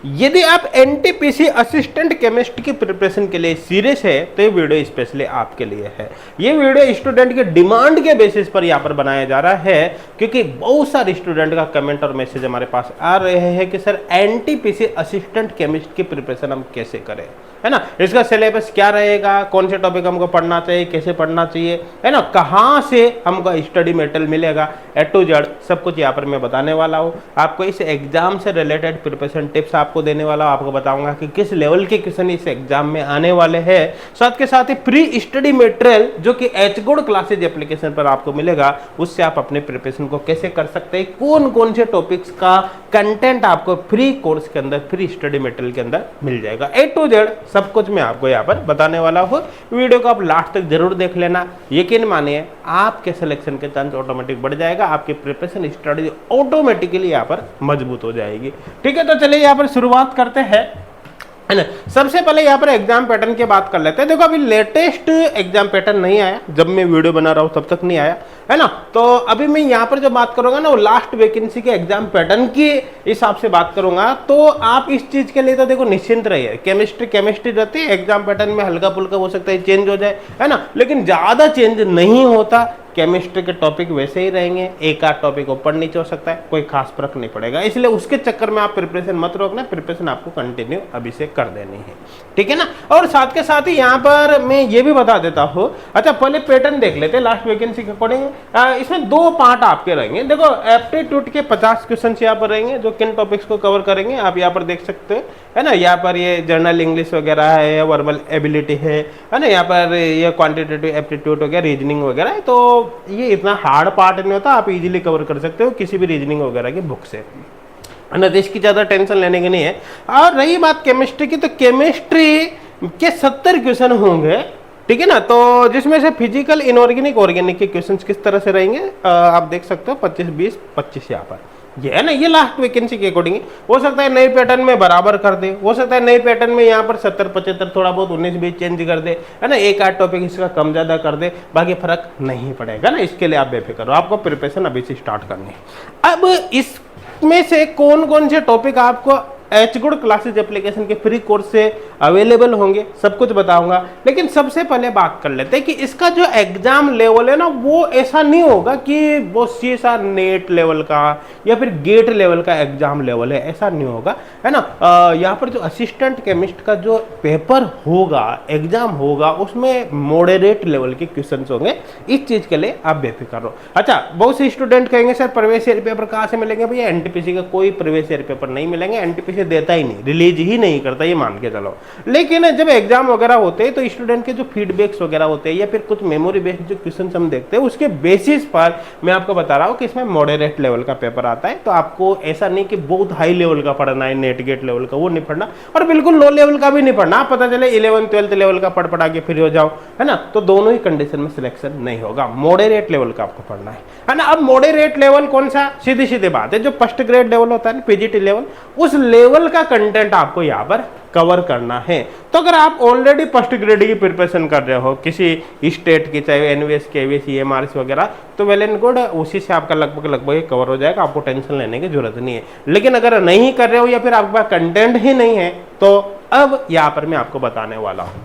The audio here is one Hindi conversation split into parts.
यदि आप एनटीपीसी असिस्टेंट केमिस्ट की प्रिपरेशन के लिए सीरियस है तो ये वीडियो स्पेशली आपके लिए है। ये वीडियो स्टूडेंट के डिमांड के बेसिस पर यहाँ पर बनाया जा रहा है, क्योंकि बहुत सारे स्टूडेंट का कमेंट और मैसेज हमारे पास आ रहे हैं कि सर एनटीपीसी असिस्टेंट केमिस्ट की प्रिपरेशन हम कैसे करें, है ना, इसका सिलेबस क्या रहेगा, कौन से टॉपिक हमको पढ़ना चाहिए, कैसे पढ़ना चाहिए, है ना, कहाँ से हमको स्टडी मटेरियल मिलेगा, ए टू जेड सब कुछ यहाँ पर मैं बताने वाला हूँ। आपको इस एग्जाम से रिलेटेड प्रिपरेशन टिप्स आपको देने वाला हूँ। आपको बताऊंगा कि किस लेवल के क्वेश्चन इस एग्जाम में आने वाले हैं, साथ के साथ ही प्री स्टडी मटेरियल जो कि एचगुड क्लासेज एप्लीकेशन पर आपको मिलेगा, उससे आप अपने प्रिपरेशन को कैसे कर सकते हैं, कौन कौन से टॉपिक्स का कंटेंट आपको फ्री कोर्स के अंदर, फ्री स्टडी मटेरियल के अंदर मिल जाएगा। ए टू जेड सब कुछ मैं आपको यहाँ पर बताने वाला हूँ। वीडियो को आप लास्ट तक जरूर देख लेना। यकीन मानिए आपके सिलेक्शन के चांस ऑटोमेटिक बढ़ जाएगा, आपकी प्रिपरेशन स्ट्रेटजी ऑटोमेटिकली यहाँ पर मजबूत हो जाएगी। ठीक है, तो चलिए यहाँ पर शुरुआत करते हैं, है ना। सबसे पहले यहाँ पर एग्जाम पैटर्न की बात कर लेते हैं। देखो अभी लेटेस्ट एग्जाम पैटर्न नहीं आया, जब मैं वीडियो बना रहा हूँ तब तक नहीं आया, है ना। तो अभी मैं यहाँ पर जो बात करूंगा ना वो लास्ट वैकेंसी के एग्जाम पैटर्न के हिसाब से बात करूंगा। तो आप इस चीज के लिए तो देखो निश्चिंत रहिए, केमिस्ट्री रहती है, एग्जाम पैटर्न में हल्का फुल्का हो सकता है चेंज हो जाए, है ना, लेकिन ज्यादा चेंज नहीं होता। केमिस्ट्री के टॉपिक वैसे ही रहेंगे, एक आध टॉपिक ऊपर नीचे हो सकता है, कोई खास फर्क नहीं पड़ेगा। इसलिए उसके चक्कर में आप प्रिपरेशन मत रोकना, प्रिपरेशन आपको कंटिन्यू अभी से कर देनी है, ठीक है ना। और साथ के साथ ही यहाँ पर मैं ये भी बता देता हूँ। अच्छा पहले पैटर्न देख लेते हैं लास्ट वैकेंसी के अकॉर्डिंग। इसमें दो पार्ट आपके रहेंगे। देखो एप्टीट्यूड के 50 क्वेश्चन यहाँ पर रहेंगे, जो किन टॉपिक्स को कवर करेंगे आप यहाँ पर देख सकते हैं, है ना। यहाँ पर ये जर्नल इंग्लिश वगैरह है, वर्बल एबिलिटी है ना, यहाँ पर ये क्वांटिटेटिव एप्टीट्यूड वगैरह, रीजनिंग वगैरह है। तो ये इतना हार्ड पार्ट नहीं होता, आप इजीली कवर कर सकते हो किसी भी रीजनिंग वगैरह की बुक से, है ना। इसकी ज्यादा टेंशन लेने की नहीं है। और रही बात केमिस्ट्री की, तो केमिस्ट्री के 70 क्वेश्चन होंगे, ठीक है ना। तो जिसमें से फिजिकल, इनऑर्गेनिक, ऑर्गेनिक के क्वेश्चंस किस तरह से रहेंगे आप देख सकते हो। 25 20 25 यहाँ पर ये है ना, ये लास्ट वैकेंसी के अकॉर्डिंग हो सकता है नए पैटर्न में बराबर कर दे, हो सकता है नए पैटर्न में यहाँ पर 70 75 थोड़ा बहुत 19 20 चेंज कर दे, है ना, एक आध टॉपिक इसका कम ज्यादा कर दे, बाकी फर्क नहीं पड़ेगा ना। इसके लिए आप बेफिक्र हो, आपको प्रिपरेशन अभी से स्टार्ट करनी है। अब इसमें से कौन कौन से टॉपिक आपको एचगुड क्लासेज एप्लीकेशन के फ्री कोर्स से अवेलेबल होंगे, सब कुछ बताऊंगा। लेकिन सबसे पहले बात कर लेते हैं कि इसका जो एग्जाम लेवल है ना, वो ऐसा नहीं होगा कि वो सीएसआर नेट लेवल का या फिर गेट लेवल का एग्जाम लेवल है, ऐसा नहीं होगा, है ना। यहाँ पर जो असिस्टेंट केमिस्ट का जो पेपर होगा, एग्जाम होगा, उसमें मॉडरेट लेवल के क्वेश्चन होंगे। इस चीज के लिए आप बेफिक्र हो। अच्छा बहुत से स्टूडेंट कहेंगे सर प्रीवियस ईयर पेपर कहाँ से मिलेंगे? भैया एनटीपीसी का कोई प्रीवियस ईयर पेपर नहीं मिलेंगे, एनटीपीसी देता ही नहीं, रिलीज ही नहीं करता, ये मान के चलो। लेकिन जब एग्जाम वगैरह होते हैं तो स्टूडेंट के जो फीडबैक्स वगैरह होते हैं या फिर कुछ मेमोरी बेस्ड जो क्वेश्चन हम देखते हैं, उसके बेसिस पर मैं आपको बता रहा हूँ कि इसमें मॉडरेट लेवल का पेपर आता है। तो आपको ऐसा नहीं कि बहुत हाई लेवल का पढ़ना है, नेट गेट लेवल का, वो नहीं पढ़ना, और बिल्कुल लो लेवल का भी नहीं पढ़ना। आप पता चले 11 12 लेवल का पढ़ पढ़ा के फिर हो जाओ, है ना, तो दोनों ही कंडीशन में सिलेक्शन नहीं होगा। मॉडरेट लेवल का आपको पढ़ना है ना। अब मॉडरेट लेवल कौन सा? सीधी सीधी बात है, जो फर्स्ट ग्रेड लेवल होता है, पीजीटी लेवल, उस लेवल का कंटेंट आपको यहाँ पर कवर करना है। तो अगर आप ऑलरेडी फर्स्ट ग्रेड की प्रिपरेशन कर रहे हो किसी स्टेट की, चाहे एनवीएस केवीएस ईएमआरएस वगैरह, तो वेल एंड गुड, उसी से आपका लगभग कवर हो जाएगा, आपको टेंशन लेने की जरूरत नहीं है। लेकिन अगर नहीं कर रहे हो या फिर आपके पास कंटेंट ही नहीं है, तो अब यहाँ पर मैं आपको बताने वाला हूँ,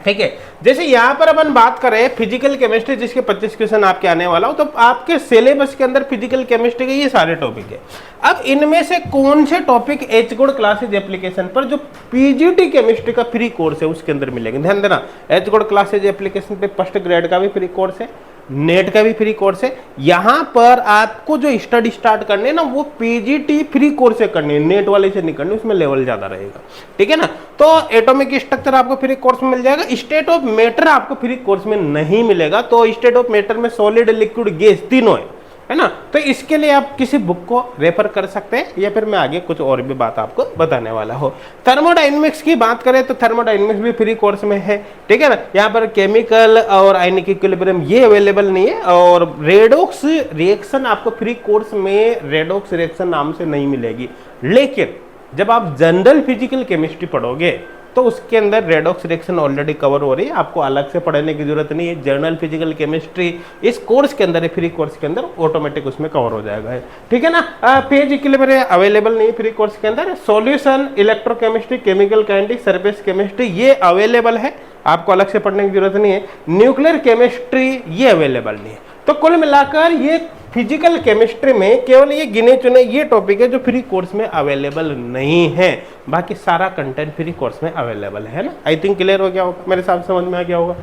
ठीक है। जैसे यहाँ पर अपन बात करें फिजिकल केमिस्ट्री, जिसके 25 क्वेश्चन आपके आने वाला हो, तो आपके सिलेबस के अंदर फिजिकल केमिस्ट्री के ये सारे टॉपिक है। अब इनमें से कौन से टॉपिक एचगुड क्लासेज एप्लीकेशन पर जो पीजीटी केमिस्ट्री का फ्री कोर्स है उसके अंदर मिलेंगे? ध्यान देना, एचगुड क्लासेज एप्लीकेशन पे फर्स्ट ग्रेड का भी फ्री कोर्स है, नेट का भी फ्री कोर्स है। यहां पर आपको जो स्टडी स्टार्ट करनी है ना, वो पीजीटी फ्री कोर्स से करनी है, नेट वाले से नहीं करनी, उसमें लेवल ज्यादा रहेगा, ठीक है ना। तो एटॉमिक स्ट्रक्चर आपको फ्री कोर्स में मिल जाएगा, स्टेट ऑफ मैटर आपको फ्री कोर्स में नहीं मिलेगा। तो स्टेट ऑफ मैटर में सॉलिड, लिक्विड, गैस तीनों है ना। तो इसके लिए आप किसी बुक को रेफर कर सकते हैं, या फिर मैं आगे कुछ और भी बात आपको बताने वाला हूँ। थर्मोडायनेमिक्स की बात करें तो थर्मोडायनेमिक्स भी फ्री कोर्स में है, ठीक है ना। यहाँ पर केमिकल और आयनिक इक्विलिब्रियम ये अवेलेबल नहीं है, और रेडॉक्स रिएक्शन आपको फ्री कोर्स में रेडॉक्स रिएक्शन नाम से नहीं मिलेगी। लेकिन जब आप जनरल फिजिकल केमिस्ट्री पढ़ोगे तो उसके अंदर रेडॉक्स रिएक्शन ऑलरेडी कवर हो रही है, आपको अलग से पढ़ने की जरूरत नहीं है। जर्नल फिजिकल केमिस्ट्री इस कोर्स के अंदर, फ्री कोर्स के अंदर ऑटोमेटिक उसमें कवर हो जाएगा, ठीक है ना। पेज के लिए मेरे अवेलेबल नहीं है फ्री कोर्स के अंदर। Solution, electrochemistry, chemical kinetics, surface chemistry ये अवेलेबल है, आपको अलग से पढ़ने की जरूरत नहीं है। न्यूक्लियर केमिस्ट्री ये अवेलेबल नहीं है। तो कुल मिलाकर ये फिजिकल केमिस्ट्री में केवल ये गिने चुने ये टॉपिक है जो फ्री कोर्स में अवेलेबल नहीं है, बाकी सारा कंटेंट फ्री कोर्स में अवेलेबल है ना। आई थिंक क्लियर हो गया होगा, मेरे हिसाब से समझ में आ गया होगा,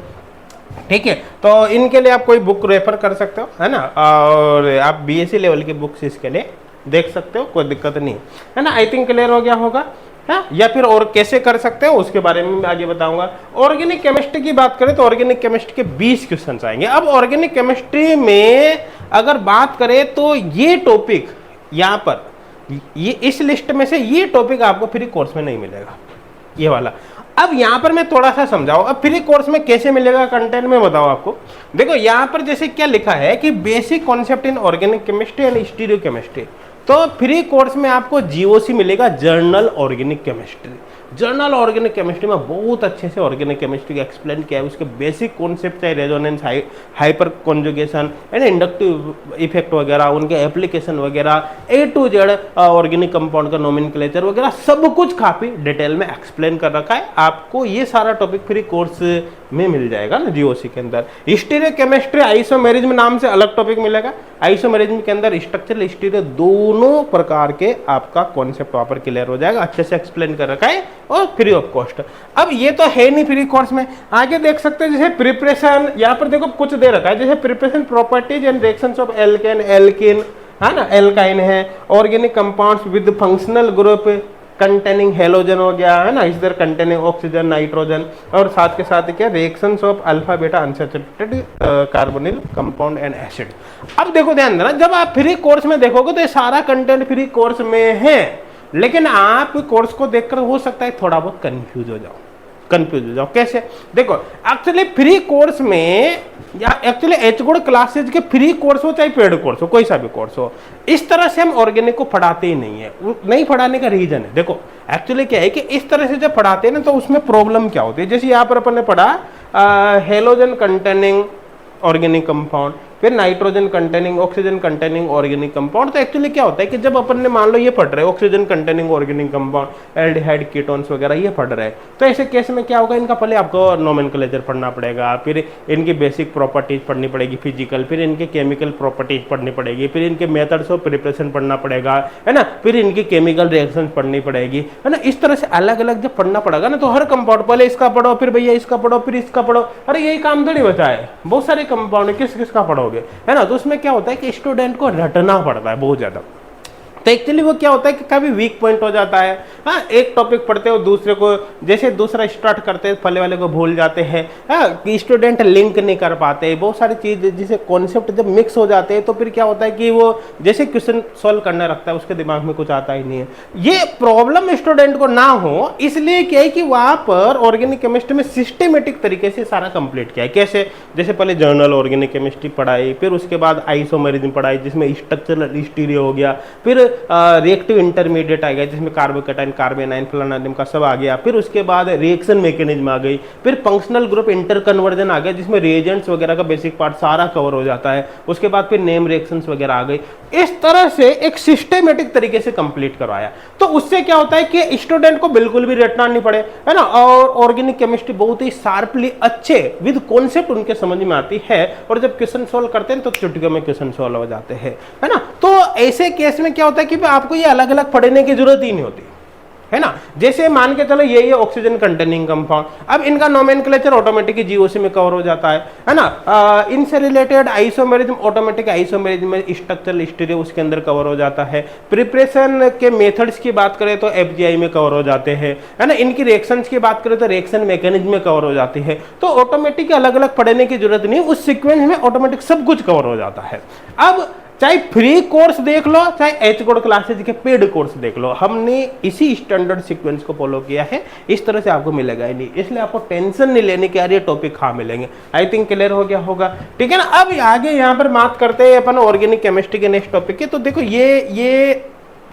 ठीक है। तो इनके लिए आप कोई बुक रेफर कर सकते हो, है ना, और आप बीएससी लेवल की बुक्स इसके लिए देख सकते हो, कोई दिक्कत नहीं है ना। आई थिंक क्लियर हो गया होगा, हाँ? या फिर और कैसे कर सकते हो उसके बारे में मैं आगे बताऊंगा। ऑर्गेनिक केमिस्ट्री की बात करें तो ऑर्गेनिक केमिस्ट्री के 20 क्वेश्चन आएंगे। अब ऑर्गेनिक केमिस्ट्री में अगर बात करें तो ये टॉपिक यहाँ पर, ये इस लिस्ट में से ये टॉपिक आपको फ्री कोर्स में नहीं मिलेगा, ये वाला। अब यहाँ पर मैं थोड़ा सा समझाऊं, अब फ्री कोर्स में कैसे मिलेगा कंटेंट में बताऊं आपको। देखो यहाँ पर जैसे क्या लिखा है कि basic concept in organic chemistry and stereo chemistry, तो फ्री कोर्स में आपको जीओसी मिलेगा, journal organic chemistry. Journal organic chemistry में बहुत अच्छे से ऑर्गेनिक केमिस्ट्री का एक्सप्लेन किया है, उसके बेसिक कॉन्सेप्ट है, resonance, hyper conjugation and inductive effect वगैरह, उनके एप्लीकेशन वगैरह, ए टू जेड ऑर्गेनिक कंपाउंड का नोमेनक्लेचर वगैरह सब कुछ काफी डिटेल में एक्सप्लेन कर रखा है। आपको ये सारा टॉपिक फ्री कोर्स में मिल जाएगा ना जीओसी के अंदर। स्टीरियो केमिस्ट्री आइसोमेरिज्म नाम से अलग टॉपिक मिलेगा। आइसोमेरिज्म के अंदर स्ट्रक्चरल स्टीरियो दोनों प्रकार के आपका कॉन्सेप्ट वहां पर क्लियर हो जाएगा, अच्छे से एक्सप्लेन कर रखा है और फ्री ऑफ कॉस्ट। अब ये तो है नहीं फ्री कोर्स में, आगे देख सकते हैं जैसे प्रिपरेशन, यहाँ पर देखो कुछ दे रखा है, जैसे preparation properties and reactions of alkane, alkene, है ना, एल्काइन है, organic compounds with functional group containing halogen हो गया, है ना, इधर कंटेनिंग ऑक्सीजन, नाइट्रोजन, और साथ के साथ क्या reactions of alpha beta unsaturated carbonyl compound and acid. अब देखो ध्यान देना, जब आप फ्री कोर्स में देखोगे तो ये सारा कंटेंट फ्री कोर्स में है, लेकिन आप कोर्स को देखकर हो सकता है थोड़ा बहुत कंफ्यूज हो जाओ। कैसे? देखो एक्चुअली फ्री कोर्स में या एक्चुअली एचगोड क्लासेज के फ्री कोर्स हो चाहे पेड कोर्स हो, कोई सा भी कोर्स हो, इस तरह से हम ऑर्गेनिक को पढ़ाते ही नहीं है। नहीं पढ़ाने का रीजन है, देखो एक्चुअली क्या है कि इस तरह से जब पढ़ाते हैं ना तो उसमें प्रॉब्लम क्या होती है। जैसे यहाँ पर अपन ने पढ़ा हेलोजन कंटेनिंग ऑर्गेनिक कंपाउंड, फिर nitrogen containing, oxygen containing organic compound. तो एक्चुअली क्या होता है कि जब अपन ने मान लो ये पढ़ रहे हैं oxygen containing organic compound, aldehyde, ketones वगैरह ये पढ़ रहे हैं, तो ऐसे केस में क्या होगा, इनका पहले आपको नोमेनक्लेचर पढ़ना पड़ेगा, फिर इनकी बेसिक प्रॉपर्टीज पढ़नी पड़ेगी फिजिकल, फिर इनके केमिकल प्रॉपर्टीज पढ़नी पड़ेगी, फिर इनके मेथड्स ऑफ प्रिपरेशन पढ़ना पड़ेगा, है ना, फिर इनकी केमिकल रिएक्शन पढ़नी पड़ेगी, है ना। इस तरह से अलग अलग जब पढ़ना पड़ेगा ना तो हर कंपाउंड पहले इसका पढ़ो, फिर भैया इसका पढ़ो, फिर इसका पढ़ो। अरे यही काम थोड़ी बचा है, बहुत सारे कंपाउंड किस किस का पढ़ोगे, है ना। तो उसमें क्या होता है कि स्टूडेंट को रटना पड़ता है बहुत ज्यादा। तो एक्चुअली वो क्या होता है कि कभी वीक पॉइंट हो जाता है, हाँ, एक टॉपिक पढ़ते हो दूसरे को, जैसे दूसरा स्टार्ट करते हैं पहले वाले को भूल जाते हैं, हाँ, कि स्टूडेंट लिंक नहीं कर पाते, बहुत सारी चीज जैसे कॉन्सेप्ट जब मिक्स हो जाते हैं तो फिर क्या होता है कि वो जैसे क्वेश्चन सॉल्व करने रखता है उसके दिमाग में कुछ आता ही नहीं है। ये प्रॉब्लम स्टूडेंट को ना हो इसलिए क्या है कि वहां पर ऑर्गेनिक केमिस्ट्री में सिस्टमेटिक तरीके से सारा कंप्लीट किया है। कैसे? जैसे पहले जर्नल ऑर्गेनिक केमिस्ट्री पढ़ाई, फिर उसके बाद आइसोमेरिज्म पढ़ाई जिसमें स्ट्रक्चरल स्टीरियो हो गया, फिर रिएक्टिव इंटरमीडिएट आ गया जिसमें कार्बोकेटाइन, कार्बेनाइन, फ्लानाइम का सब आ गया, फिर उसके बाद रिएक्शन मैकेनिज्म आ गई, फिर फंक्शनल ग्रुप इंटर कन्वर्जन आ गया जिसमें रिएजेंट्स वगैरह का बेसिक पार्ट सारा कवर हो जाता है, उसके बाद फिर नेम रिएक्शंस वगैरह आ गई। इस तरह से एक सिस्टमेटिक तरीके से कंप्लीट करवाया, तो उससे क्या होता है कि स्टूडेंट को बिल्कुल भी रटना नहीं पड़े, है ना, और ऑर्गेनिक केमिस्ट्री बहुत ही शार्पली अच्छे विद कॉन्सेप्ट उनके समझ में आती है, और जब क्वेश्चन सोल्व करते हैं तो चुटकियों में क्वेश्चन सोल्व हो जाते हैं, है ना। तो ऐसे केस में क्या होता है कि आपको ये अलग अलग पढ़ने की जरूरत ही नहीं होती, है ना। जैसे मान के चलो ये ऑक्सीजन कंटेनिंग कंपाउंड, अब इनका नोमेनक्लेचर ऑटोमेटिक जीओसी में कवर हो जाता है ना। इनसे रिलेटेड आइसोमेरिज्म ऑटोमेटिक आइसोमेरिज्म में स्ट्रक्चरल स्टीरियो उसके अंदर कवर हो जाता है। प्रिपरेशन के मेथड्स की बात करें तो एफजीआई में कवर हो जाते हैं, है ना। इनकी रिएक्शंस की बात करें तो रिएक्शन मैकेनिज्म में कवर हो जाती है। तो ऑटोमेटिक अलग अलग पढ़ने की जरूरत नहीं, उस सीक्वेंस में ऑटोमेटिक सब कुछ कवर हो जाता है। अब चाहे फ्री कोर्स देख लो चाहे एचगोड क्लासेज के पेड कोर्स देख लो, हमने इसी स्टैंडर्ड सीक्वेंस को फॉलो किया है, इस तरह से आपको मिलेगा ही नहीं, इसलिए आपको टेंशन नहीं लेने की, यार ये टॉपिक कहाँ मिलेंगे। आई थिंक क्लियर हो गया होगा, ठीक है ना। अब आगे यहाँ पर बात करते हैं अपन ऑर्गेनिक केमिस्ट्री के नेक्स्ट टॉपिक के। तो देखो ये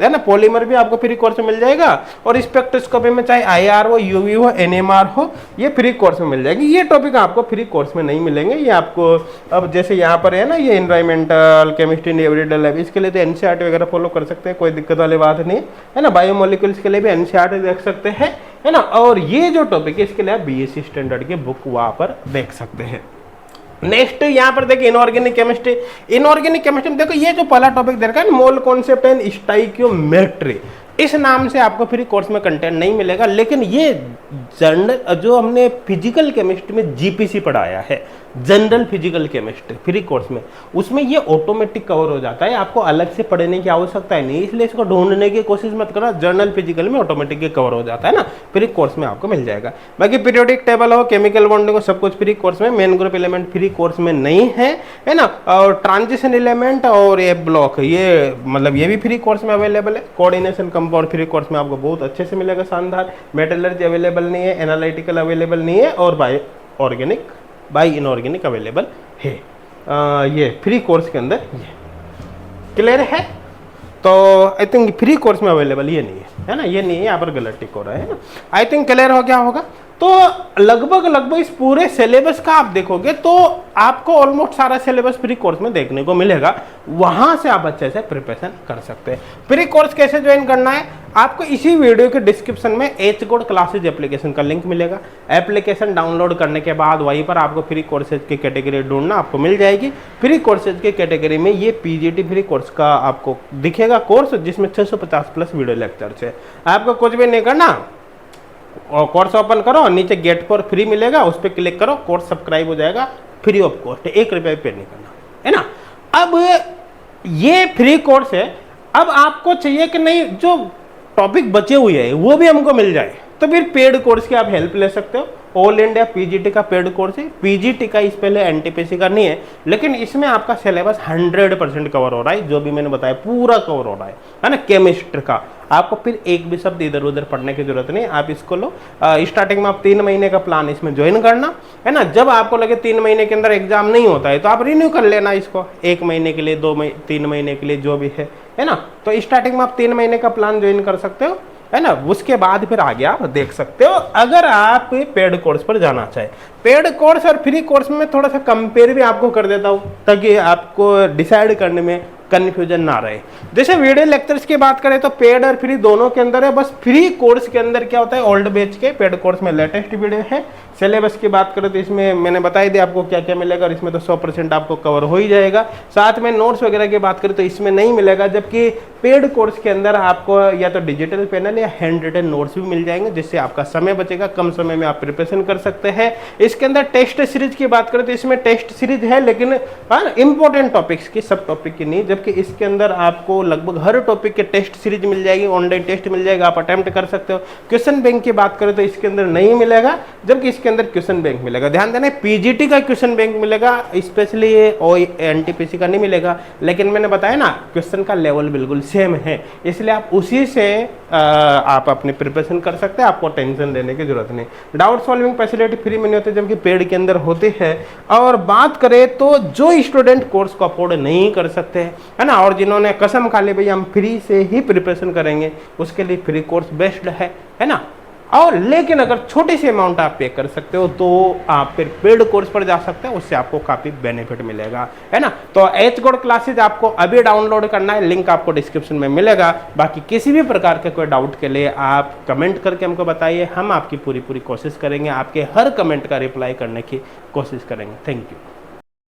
है ना, पॉलीमर भी आपको फ्री कोर्स में मिल जाएगा, और स्पेक्ट्रोस्कोपी में चाहे IR हो, UV हो, NMR हो, ये फ्री कोर्स में मिल जाएगी। ये टॉपिक आपको फ्री कोर्स में नहीं मिलेंगे, ये आपको अब जैसे यहाँ पर है ना, ये environmental chemistry in everyday life, इसके लिए तो NCERT वगैरह फॉलो कर सकते हैं, कोई दिक्कत वाली बात नहीं है ना। बायोमोलिक्यूल्स के लिए भी NCERT देख सकते हैं, है ना। और ये जो टॉपिक है इसके लिए आप BSc स्टैंडर्ड की बुक वहाँ पर देख सकते हैं। नेक्स्ट यहाँ पर देखिए इनऑर्गेनिक केमिस्ट्री। इनऑर्गेनिक केमिस्ट्री में देखो ये जो पहला टॉपिक दे रखा है मोल कॉन्सेप्ट एंड स्टाइकियोमेट्री, इस नाम से आपको फ्री कोर्स में कंटेंट नहीं मिलेगा, लेकिन ये जनरल जो हमने फिजिकल केमिस्ट्री में GPC पढ़ाया है, general physical chemistry free course में, उसमें ये ऑटोमेटिक कवर हो जाता है, आपको अलग से पढ़ने की आवश्यकता नहीं, इसलिए इसको ढूंढने की कोशिश मत करो, जनरल फिजिकल में ऑटोमेटिक कवर हो जाता है ना, फ्री कोर्स में आपको मिल जाएगा। बाकी पीरियोडिक टेबल हो, केमिकल बॉन्डिंग हो, सब कुछ फ्री कोर्स में, main group element free course में नहीं है ना। और ट्रांजिशन एलिमेंट और ये ब्लॉक, ये मतलब ये भी फ्री कोर्स में अवेलेबल है। कोऑर्डिनेशन कंपाउंड फ्री कोर्स में आपको बहुत अच्छे से मिलेगा, शानदार। मेटलर्जी अवेलेबल नहीं है, एनालिटिकल अवेलेबल नहीं है, और बाई इनऑर्गेनिक अवेलेबल है। ये फ्री कोर्स के अंदर ये क्लियर है। तो आई थिंक फ्री कोर्स में अवेलेबल ये नहीं है ना, ये नहीं है, यहाँ पर गलत टिक हो रहा है ना। आई थिंक क्लियर हो गया होगा। तो लगभग इस पूरे सिलेबस का आप देखोगे तो आपको ऑलमोस्ट सारा सिलेबस प्री कोर्स में देखने को मिलेगा, वहां से आप अच्छे से प्रिपरेशन कर सकते हैं। प्री कोर्स कैसे ज्वाइन करना है, आपको इसी वीडियो के डिस्क्रिप्शन में HCode क्लासेज एप्लीकेशन का लिंक मिलेगा। एप्लीकेशन डाउनलोड करने के बाद वहीं पर आपको फ्री कोर्सेज की कैटेगरी ढूंढना आपको मिल जाएगी। फ्री कोर्सेज की कैटेगरी में ये PGT फ्री कोर्स का आपको दिखेगा कोर्स, जिसमें 650 प्लस वीडियो लेक्चर्स है। आपको कुछ भी नहीं करना, और कोर्स ओपन करो, नीचे गेट फॉर फ्री मिलेगा, उस पर क्लिक करो, कोर्स सब्सक्राइब हो जाएगा फ्री ऑफ कॉस्ट, 1 रुपया पे नहीं करना है ना। अब ये फ्री कोर्स है, अब आपको चाहिए कि नहीं जो टॉपिक बचे हुए हैं वो भी हमको मिल जाए, तो फिर पेड कोर्स की आप हेल्प ले सकते हो। ऑल इंडिया PGT का पेड कोर्स है, PGT का इस पहले NTPC का नहीं है, लेकिन इसमें आपका सिलेबस 100% कवर हो रहा है, जो भी मैंने बताया पूरा कवर हो रहा है ना। केमिस्ट्री का आपको फिर एक भी शब्द इधर उधर पढ़ने की जरूरत नहीं, आप इसको लो। स्टार्टिंग में आप 3 महीने का प्लान इसमें ज्वाइन करना है ना। जब आपको लगे 3 महीने के अंदर एग्जाम नहीं होता है तो आप रिन्यू कर लेना इसको, 1 महीने के लिए, 3 महीने के लिए, जो भी है ना। तो स्टार्टिंग में आप 3 महीने का प्लान ज्वाइन कर सकते हो, है ना। उसके बाद फिर आगे आप देख सकते हो अगर आप पेड कोर्स पर जाना चाहे। पेड कोर्स और फ्री कोर्स में थोड़ा सा कंपेयर भी आपको कर देता हूँ, ताकि आपको डिसाइड करने में कंफ्यूजन ना रहे। जैसे वीडियो लेक्चर्स की बात करें तो पेड और फ्री दोनों के अंदर है, बस फ्री कोर्स के अंदर क्या होता है ओल्ड बैच के, पेड कोर्स में लेटेस्ट वीडियो है। सिलेबस की बात करें तो इसमें मैंने बताई दिया आपको क्या क्या मिलेगा, और इसमें तो 100% आपको कवर हो ही जाएगा। साथ में नोट्स वगैरह की बात करें तो इसमें नहीं मिलेगा, जबकि पेड कोर्स के अंदर आपको या तो डिजिटल पैनल या हैंड रिटन नोट्स भी मिल जाएंगे, जिससे आपका समय बचेगा, कम समय में आप प्रिपरेशन कर सकते हैं। इसके अंदर टेस्ट सीरीज की बात करें तो इसमें टेस्ट सीरीज है, लेकिन इंपॉर्टेंट टॉपिक्स की, सब टॉपिक की नहीं, जबकि इसके अंदर आपको लगभग हर टॉपिक के टेस्ट सीरीज मिल जाएगी, ऑनलाइन टेस्ट मिल जाएगा, आप अटेम्प्ट कर सकते हो। क्वेश्चन बैंक की बात करें तो इसके अंदर नहीं मिलेगा, जबकि इसके अंदर क्वेश्चन बैंक मिलेगा। ध्यान देना, PGT का क्वेश्चन बैंक मिलेगा, स्पेशली NTPC का नहीं मिलेगा, लेकिन मैंने बताया ना क्वेश्चन का लेवल बिल्कुल सेम है, इसलिए आप उसी से आप अपनी प्रिपरेशन कर सकते हैं, आपको टेंशन लेने की जरूरत नहीं। डाउट सॉल्विंग फैसिलिटी फ्री में नहीं होती, जबकि पेड के अंदर होती है। और बात करें तो जो स्टूडेंट कोर्स को अफोर्ड नहीं कर सकते है ना, और जिन्होंने कसम खा ली भाई हम फ्री से ही प्रिपरेशन करेंगे, उसके लिए फ्री कोर्स बेस्ट है ना। और लेकिन अगर छोटी सी अमाउंट आप पे कर सकते हो तो आप फिर पेड कोर्स पर जा सकते हैं, उससे आपको काफी बेनिफिट मिलेगा, है ना। तो HCode क्लासेज आपको अभी डाउनलोड करना है, लिंक आपको डिस्क्रिप्शन में मिलेगा। बाकी किसी भी प्रकार के कोई डाउट के लिए आप कमेंट करके हमको बताइए, हम आपकी पूरी कोशिश करेंगे, आपके हर कमेंट का रिप्लाई करने की कोशिश करेंगे। Thank you.